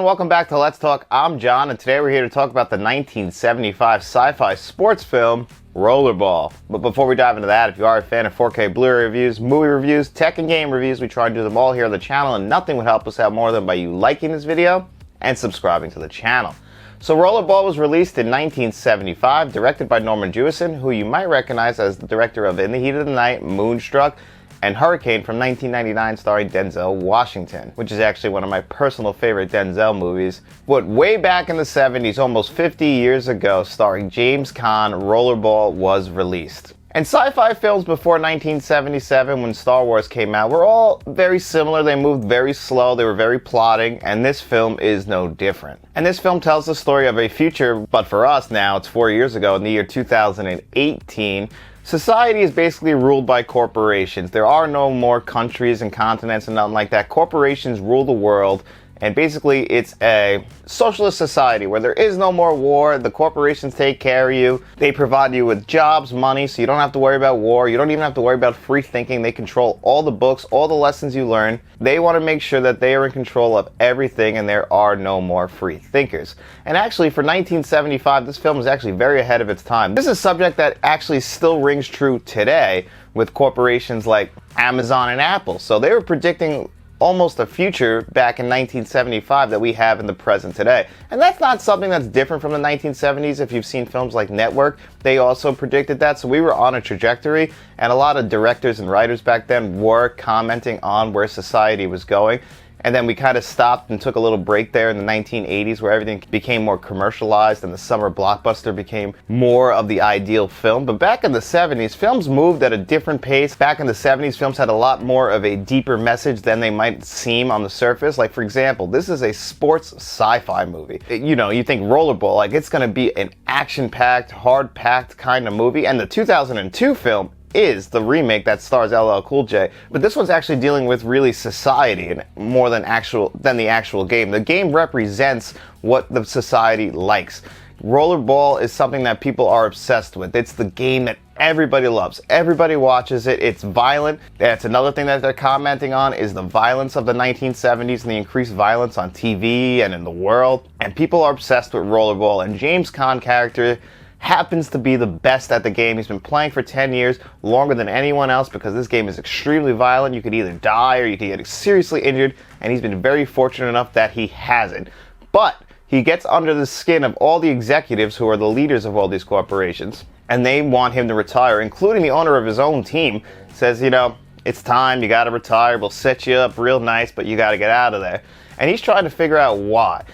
everyone, welcome back to Let's Talk. I'm John, and today we're here to talk about the 1975 sci-fi sports film, Rollerball. But before we dive into that, if you are a fan of 4K Blu-ray reviews, movie reviews, tech and game reviews, we try and do them all here on the channel, and nothing would help us out more than by you liking this video and subscribing to the channel. So Rollerball was released in 1975, directed by Norman Jewison, who you might recognize as the director of In the Heat of the Night, Moonstruck, and Hurricane from 1999 starring Denzel Washington, which is actually one of my personal favorite Denzel movies. But way back in the 70s, almost 50 years ago, starring James Caan, Rollerball was released. And sci-fi films before 1977, when Star Wars came out, were all very similar. They moved very slow, they were very plotting, and this film is no different. And this film tells the story of a future, but for us now, it's 4 years ago, in the year 2018, society is basically ruled by corporations. There are no more countries and continents and nothing like that. Corporations rule the world, and basically it's a socialist society where there is no more war. The corporations take care of you. They provide you with jobs, money, so you don't have to worry about war. You don't even have to worry about free thinking. They control all the books, all the lessons you learn. They want to make sure that they are in control of everything, and there are no more free thinkers. And actually, for 1975, this film is actually very ahead of its time. This is a subject that actually still rings true today with corporations like Amazon and Apple. So they were predicting almost a future back in 1975 that we have in the present today. And that's not something that's different from the 1970s. If you've seen films like Network, they also predicted that. So we were on a trajectory, and a lot of directors and writers back then were commenting on where society was going. And then we kind of stopped and took a little break there in the 1980s where everything became more commercialized and the summer blockbuster became more of the ideal film. But back in the 70s, films moved at a different pace. Back in the 70s, films had a lot more of a deeper message than they might seem on the surface. Like, for example, this is a sports sci-fi movie. You know, you think Rollerball, like it's going to be an action-packed, hard-packed kind of movie. And the 2002 film is the remake that stars LL Cool J, but this one's actually dealing with really society and more than the actual game. The game represents what the society likes. Rollerball is something that people are obsessed with. It's the game that everybody loves. Everybody watches it. It's violent. That's another thing that they're commenting on, is the violence of the 1970s and the increased violence on TV and in the world. And people are obsessed with Rollerball, and James Caan character happens to be the best at the game. He's been playing for 10 years, longer than anyone else, because this game is extremely violent. You could either die or you could get seriously injured, and he's been very fortunate enough that he hasn't. But he gets under the skin of all the executives who are the leaders of all these corporations, and they want him to retire, including the owner of his own team. Says, you know, it's time, you gotta retire, we'll set you up real nice, but you gotta get out of there. And he's trying to figure out why.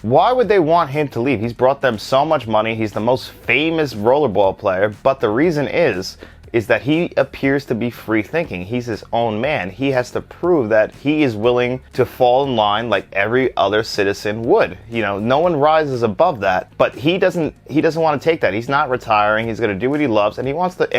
Why would they want him to leave? He's brought them so much money. He's the most famous rollerball player. But the reason is that he appears to be free thinking. He's his own man. He has to prove that he is willing to fall in line like every other citizen would. You know, no one rises above that. But he doesn't want to take that. He's not retiring. He's going to do what he loves, and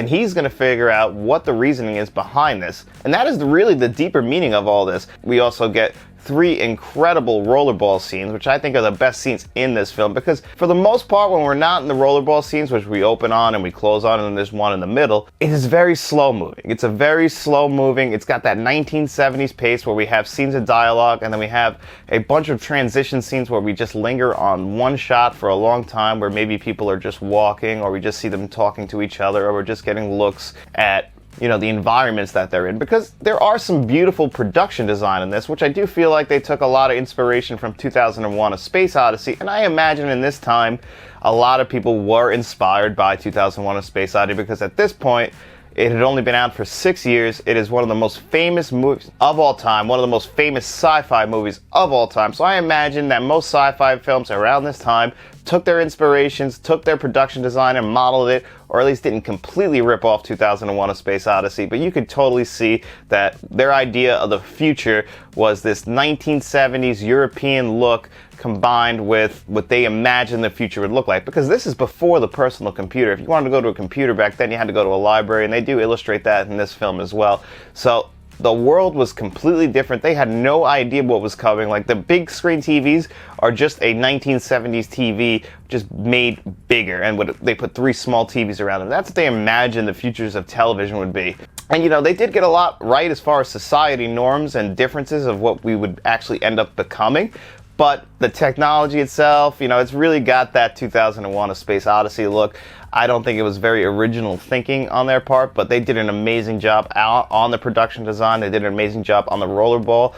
he's going to figure out what the reasoning is behind this. And that is really the deeper meaning of all this. We also get 3 incredible rollerball scenes, which I think are the best scenes in this film, because for the most part, when we're not in the rollerball scenes, which we open on and we close on, and then there's one in the middle, it is very slow moving. It's a very slow moving, it's got that 1970s pace where we have scenes of dialogue, and then we have a bunch of transition scenes where we just linger on one shot for a long time, where maybe people are just walking, or we just see them talking to each other, or we're just getting looks at, you know, the environments that they're in, because there are some beautiful production design in this, which I do feel like they took a lot of inspiration from 2001: A Space Odyssey, and I imagine in this time a lot of people were inspired by 2001: A Space Odyssey, because at this point it had only been out for 6 years. It is one of the most famous movies of all time, one of the most famous sci-fi movies of all time. So I imagine that most sci-fi films around this time took their inspirations, took their production design and modeled it, or at least didn't completely rip off 2001: A Space Odyssey, but you could totally see that their idea of the future was this 1970s European look combined with what they imagined the future would look like, because this is before the personal computer. If you wanted to go to a computer back then, you had to go to a library, and they do illustrate that in this film as well. So the world was completely different. They had no idea what was coming. Like, the big screen TVs are just a 1970s TV just made bigger, and they put 3 small TVs around them. That's what they imagined the futures of television would be. And you know, they did get a lot right as far as society norms and differences of what we would actually end up becoming. but the technology itself, you know, it's really got that 2001 A Space Odyssey look. I don't think it was very original thinking on their part, but they did an amazing job out on the production design. They did an amazing job on the rollerball.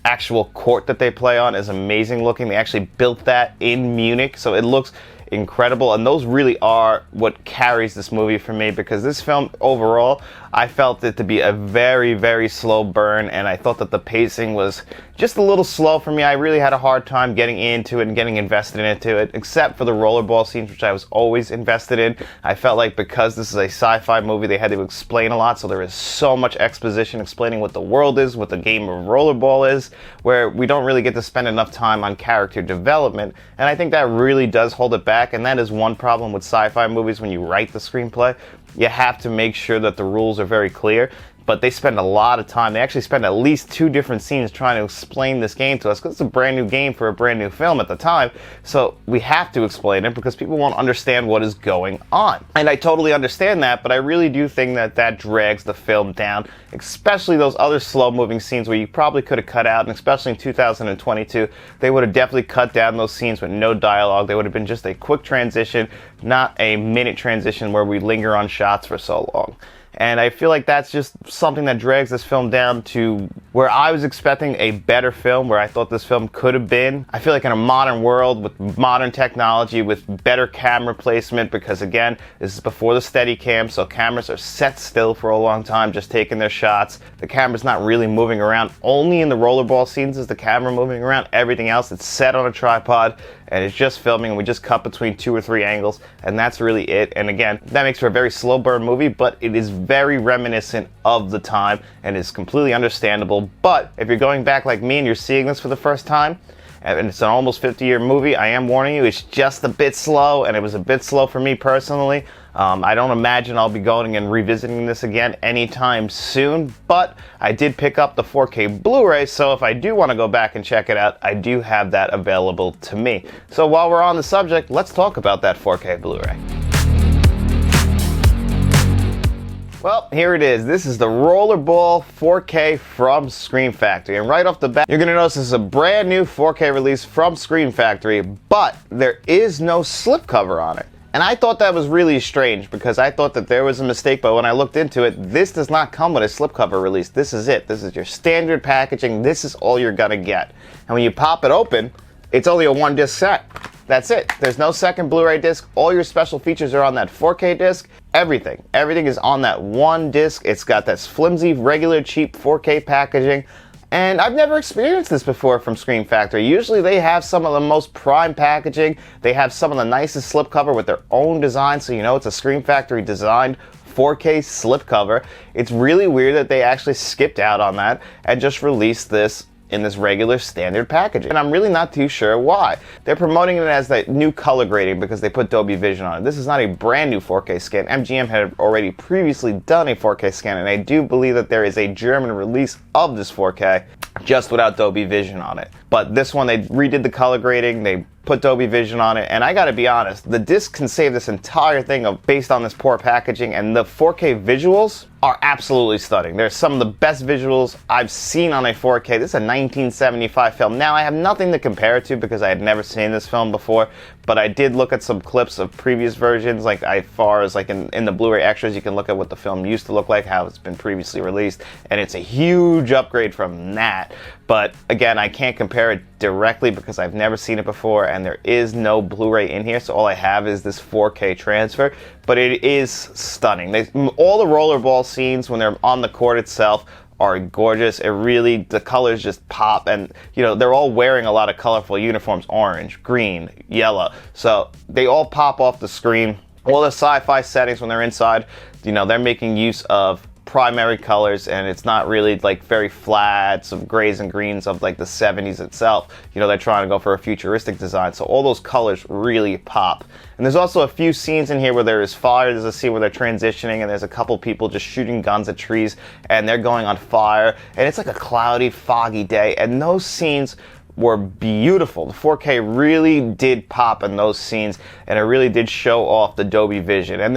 Actual court that they play on is amazing looking. They actually built that in Munich, so it looks incredible, and those really are what carries this movie for me, because this film overall, I felt it to be a very, very slow burn, and I thought that the pacing was just a little slow for me. I really had a hard time getting into it and getting invested into it, except for the rollerball scenes, which I was always invested in. I felt like because this is a sci-fi movie, they had to explain a lot, so there is so much exposition explaining what the world is, what the game of rollerball is, where we don't really get to spend enough time on character development, and I think that really does hold it back, and that is one problem with sci-fi movies when you write the screenplay. You have to make sure that the rules are very clear, but they spend a lot of time. They actually spend at least 2 different scenes trying to explain this game to us, because it's a brand new game for a brand new film at the time, so we have to explain it because people won't understand what is going on. And I totally understand that, but I really do think that that drags the film down, especially those other slow-moving scenes where you probably could have cut out, and especially in 2022, they would have definitely cut down those scenes with no dialogue. They would have been just a quick transition, not a minute transition where we linger on shots for so long. And I feel like that's just something that drags this film down to where I was expecting a better film, where I thought this film could have been. I feel like in a modern world with modern technology, with better camera placement, because again, this is before the Steadicam, so cameras are set still for a long time, just taking their shots. The camera's not really moving around. Only in the rollerball scenes is the camera moving around. Everything else, it's set on a tripod, and it's just filming, and we just cut between 2 or 3 angles, and that's really it. And again, that makes for a very slow burn movie, but it is very reminiscent of the time and is completely understandable. But if you're going back like me and you're seeing this for the first time, and it's an almost 50-year movie, I am warning you, it's just a bit slow, and it was a bit slow for me personally. I don't imagine I'll be going and revisiting this again anytime soon, but I did pick up the 4K Blu-ray, so if I do want to go back and check it out, I do have that available to me. So while we're on the subject, let's talk about that 4K Blu-ray. Well, here it is. This is the Rollerball 4K from Scream Factory. And right off the bat, you're going to notice this is a brand new 4K release from Scream Factory, but there is no slipcover on it. And I thought that was really strange, because I thought that there was a mistake, but when I looked into it, this does not come with a slipcover release. This is it. This is your standard packaging. This is all you're going to get. And when you pop it open, it's only a 1-disc set. That's it. There's no second Blu-ray disc. All your special features are on that 4K disc. Everything is on that 1 disc. It's got this flimsy, regular, cheap 4K packaging. And I've never experienced this before from Scream Factory. Usually they have some of the most prime packaging. They have some of the nicest slipcover with their own design, so you know it's a Scream Factory designed 4K slipcover. It's really weird that they actually skipped out on that and just released this in this regular standard packaging. And I'm really not too sure why. They're promoting it as the new color grading because they put Dolby Vision on it. This is not a brand new 4K scan. MGM had already previously done a 4K scan, and I do believe that there is a German release of this 4K just without Dolby Vision on it. But this one, they redid the color grading, they put Dolby Vision on it, and I gotta be honest, the disc can save this entire thing based on this poor packaging, and the 4K visuals are absolutely stunning. They're some of the best visuals I've seen on a 4K. This is a 1975 film. Now, I have nothing to compare it to because I had never seen this film before, but I did look at some clips of previous versions, like as far as like in the Blu-ray extras, you can look at what the film used to look like, how it's been previously released, and it's a huge upgrade from that. But again, I can't compare it directly because I've never seen it before, and there is no Blu-ray in here, so all I have is this 4K transfer, but it is stunning. All the rollerball scenes when they're on the court itself are gorgeous. The colors just pop, and you know, they're all wearing a lot of colorful uniforms, orange, green, yellow, so they all pop off the screen. All the sci-fi settings when they're inside, you know, they're making use of primary colors, and it's not really like very flat, some grays and greens of like the 70s itself. You know, they're trying to go for a futuristic design, so all those colors really pop. And there's also a few scenes in here where there is fire. There's a scene where they're transitioning, and there's a couple people just shooting guns at trees, and they're going on fire, and it's like a cloudy, foggy day, and those scenes were beautiful. The 4K really did pop in those scenes, and it really did show off the Dolby Vision. And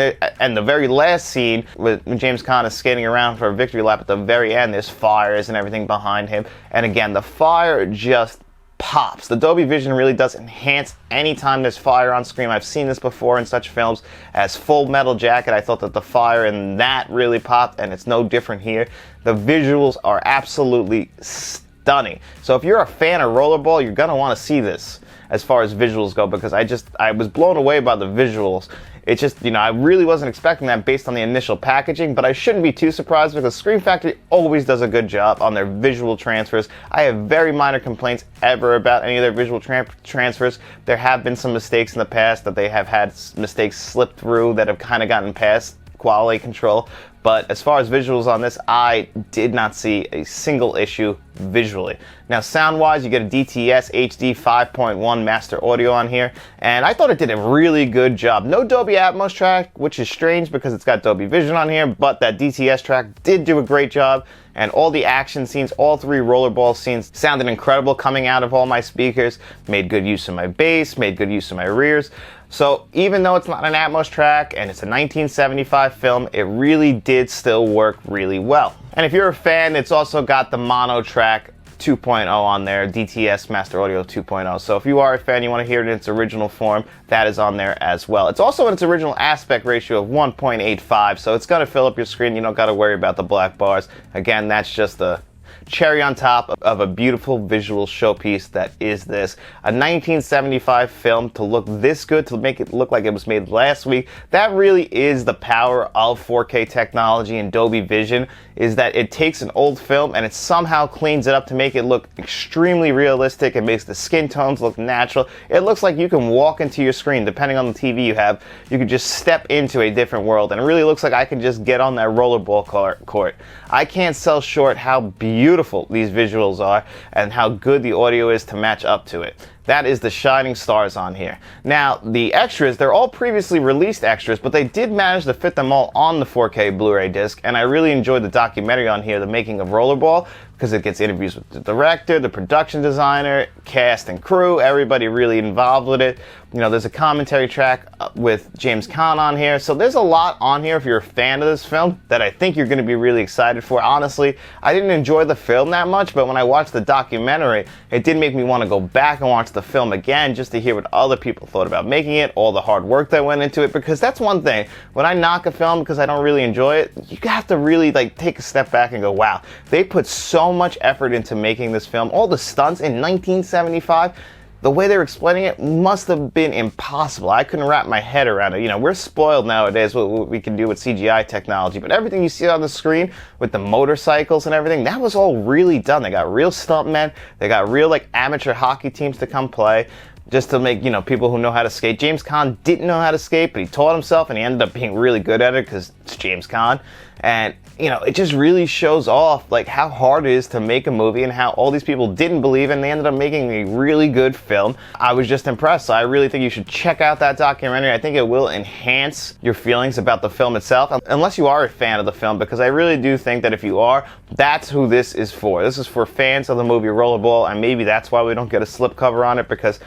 the very last scene, when James Caan is skating around for a victory lap at the very end, there's fires and everything behind him. And again, the fire just pops. The Dolby Vision really does enhance anytime there's fire on screen. I've seen this before in such films as Full Metal Jacket. I thought that the fire in that really popped, and it's no different here. The visuals are absolutely stunning. So if you're a fan of Rollerball, you're going to want to see this as far as visuals go, because I was blown away by the visuals. It's just, I really wasn't expecting that based on the initial packaging, but I shouldn't be too surprised because Screen Factory always does a good job on their visual transfers. I have very minor complaints ever about any of their visual transfers. There have been some mistakes in the past that they have had mistakes slip through that have kind of gotten past quality control. But as far as visuals on this, I did not see a single issue visually. Now, sound-wise, you get a DTS HD 5.1 master audio on here, and I thought it did a really good job. No Dolby Atmos track, which is strange because it's got Dolby Vision on here, but that DTS track did do a great job, and all the action scenes, all 3 Rollerball scenes sounded incredible coming out of all my speakers, made good use of my bass, made good use of my rears. So even though it's not an Atmos track and it's a 1975 film, it really did still work really well. And if you're a fan, it's also got the mono track 2.0 on there, DTS Master Audio 2.0. So if you are a fan, you want to hear it in its original form, that is on there as well. It's also in its original aspect ratio of 1.85, so it's going to fill up your screen. You don't got to worry about the black bars. Again, that's just the cherry on top of a beautiful visual showpiece that is this. A 1975 film to look this good, to make it look like it was made last week, that really is the power of 4K technology and Dolby Vision, is that it takes an old film and it somehow cleans it up to make it look extremely realistic. It makes the skin tones look natural. It looks like you can walk into your screen, depending on the TV you have, you can just step into a different world, and it really looks like I can just get on that rollerball court. I can't sell short how beautiful these visuals are and how good the audio is to match up to it. That is the shining stars on here. Now, the extras, they're all previously released extras, but they did manage to fit them all on the 4K Blu-ray disc, and I really enjoyed the documentary on here, The Making of Rollerball, because it gets interviews with the director, the production designer, cast and crew, everybody really involved with it. There's a commentary track with James Caan on here, so there's a lot on here if you're a fan of this film that I think you're going to be really excited for. Honestly, I didn't enjoy the film that much, but when I watched the documentary, it did make me want to go back and watch the film again just to hear what other people thought about making it, all the hard work that went into it, because that's one thing. When I knock a film because I don't really enjoy it, you have to really take a step back and go, wow, they put so much effort into making this film. All the stunts in 1975, the way they're explaining it must have been impossible. I couldn't wrap my head around it. We're spoiled nowadays with what we can do with CGI technology, but everything you see on the screen with the motorcycles and everything, that was all really done. They got real stuntmen, they got real amateur hockey teams to come play, just to make, people who know how to skate. James Caan didn't know how to skate, but he taught himself, and he ended up being really good at it because it's James Caan. And, it just really shows off, how hard it is to make a movie and how all these people didn't believe it, and they ended up making a really good film. I was just impressed, so I really think you should check out that documentary. I think it will enhance your feelings about the film itself, unless you are a fan of the film, because I really do think that if you are, that's who this is for. This is for fans of the movie Rollerball, and maybe that's why we don't get a slipcover on it, because,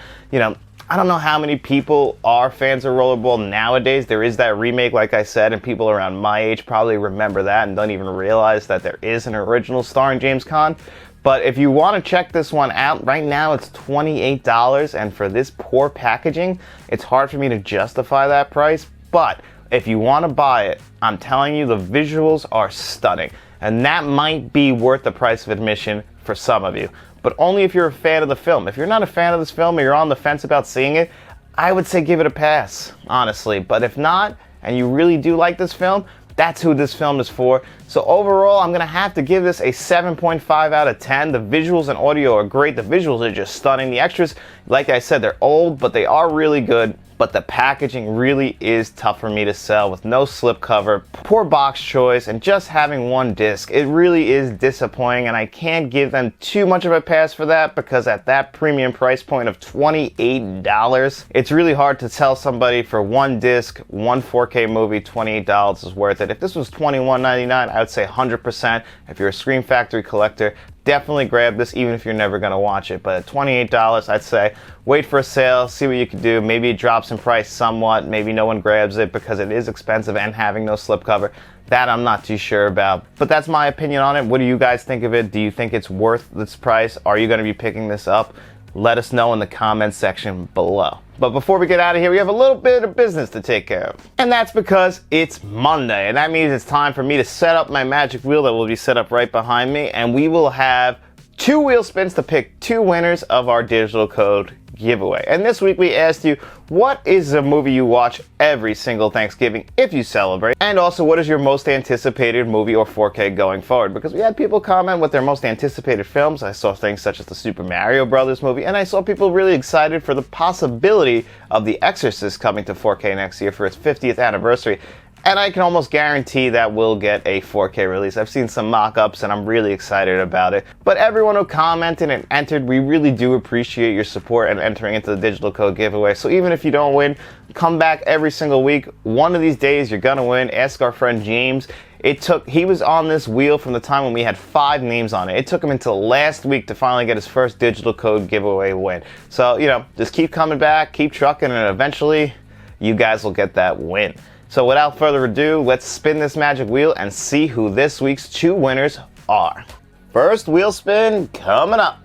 I don't know how many people are fans of Rollerball nowadays. There is that remake, like I said, and people around my age probably remember that and don't even realize that there is an original starring James Caan. But if you want to check this one out, right now it's $28, and for this poor packaging, it's hard for me to justify that price. But if you want to buy it, I'm telling you, the visuals are stunning, and that might be worth the price of admission for some of you. But only if you're a fan of the film. If you're not a fan of this film or you're on the fence about seeing it, I would say give it a pass, honestly. But if not, and you really do like this film, that's who this film is for. So overall, I'm going to have to give this a 7.5 out of 10. The visuals and audio are great. The visuals are just stunning. The extras, like I said, they're old, but they are really good. But the packaging really is tough for me to sell with no slipcover, poor box choice, and just having one disc. It really is disappointing, and I can't give them too much of a pass for that, because at that premium price point of $28, it's really hard to tell somebody for one disc, one 4K movie, $28 is worth it. If this was $21.99, I would say 100%. If you're a Screen Factory collector, definitely grab this even if you're never going to watch it. But at $28, I'd say wait for a sale, see what you can do. Maybe it drops in price somewhat. Maybe no one grabs it because it is expensive and having no slipcover. That I'm not too sure about. But that's my opinion on it. What do you guys think of it? Do you think it's worth this price? Are you going to be picking this up? Let us know in the comments section below. But before we get out of here, we have a little bit of business to take care of. And that's because it's Monday, and that means it's time for me to set up my magic wheel that will be set up right behind me, and we will have 2 wheel spins to pick 2 winners of our digital code giveaway. And this week we asked you, what is a movie you watch every single Thanksgiving if you celebrate? And also, what is your most anticipated movie or 4K going forward? Because we had people comment with their most anticipated films. I saw things such as the Super Mario Brothers movie, and I saw people really excited for the possibility of The Exorcist coming to 4K next year for its 50th anniversary. And I can almost guarantee that we'll get a 4K release. I've seen some mock-ups and I'm really excited about it. But everyone who commented and entered, we really do appreciate your support and entering into the digital code giveaway. So even if you don't win, come back every single week. One of these days you're gonna win. Ask our friend James. He was on this wheel from the time when we had 5 names on it. It took him until last week to finally get his first digital code giveaway win. So, just keep coming back, keep trucking, and eventually you guys will get that win. So without further ado, let's spin this magic wheel and see who this week's 2 winners are. First wheel spin coming up.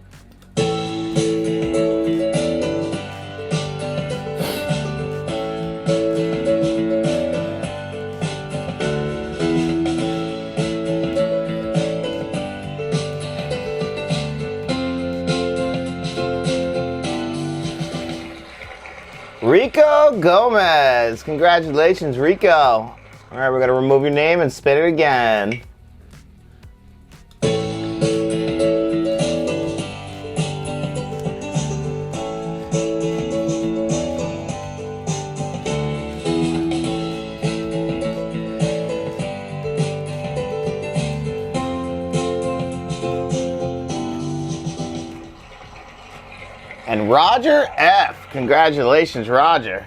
Rico Gomez. Congratulations, Rico. All right, we're going to remove your name and spin it again. And Roger F. Congratulations, Roger.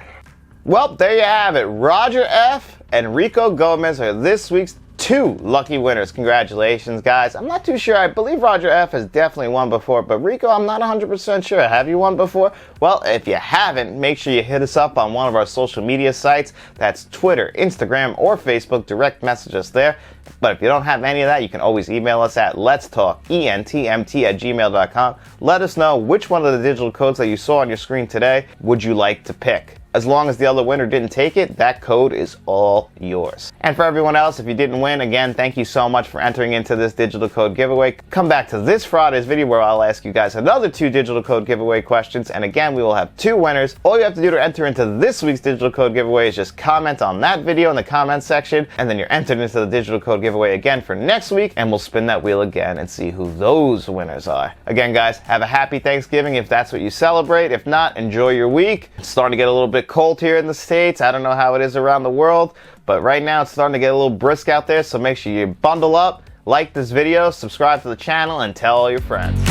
Well, there you have it. Roger F. and Rico Gomez are this week's 2 lucky winners. Congratulations, guys. I'm not too sure. I believe Roger F. has definitely won before, but Rico, I'm not 100% sure. Have you won before? Well, if you haven't, make sure you hit us up on one of our social media sites. That's Twitter, Instagram, or Facebook. Direct message us there. But if you don't have any of that, you can always email us at letstalkentmt@gmail.com. Let us know which one of the digital codes that you saw on your screen today would you like to pick. As long as the other winner didn't take it, that code is all yours. And for everyone else, if you didn't win, again, thank you so much for entering into this digital code giveaway. Come back to this Friday's video where I'll ask you guys another 2 digital code giveaway questions. And again, we will have 2 winners. All you have to do to enter into this week's digital code giveaway is just comment on that video in the comments section, and then you're entered into the digital code giveaway again for next week, and we'll spin that wheel again and see who those winners are. Again, guys, have a happy Thanksgiving if that's what you celebrate. If not, enjoy your week. It's starting to get a little bit cold here in the States. I don't know how it is around the world, but right now it's starting to get a little brisk out there, so make sure you bundle up, like this video, subscribe to the channel, and tell all your friends.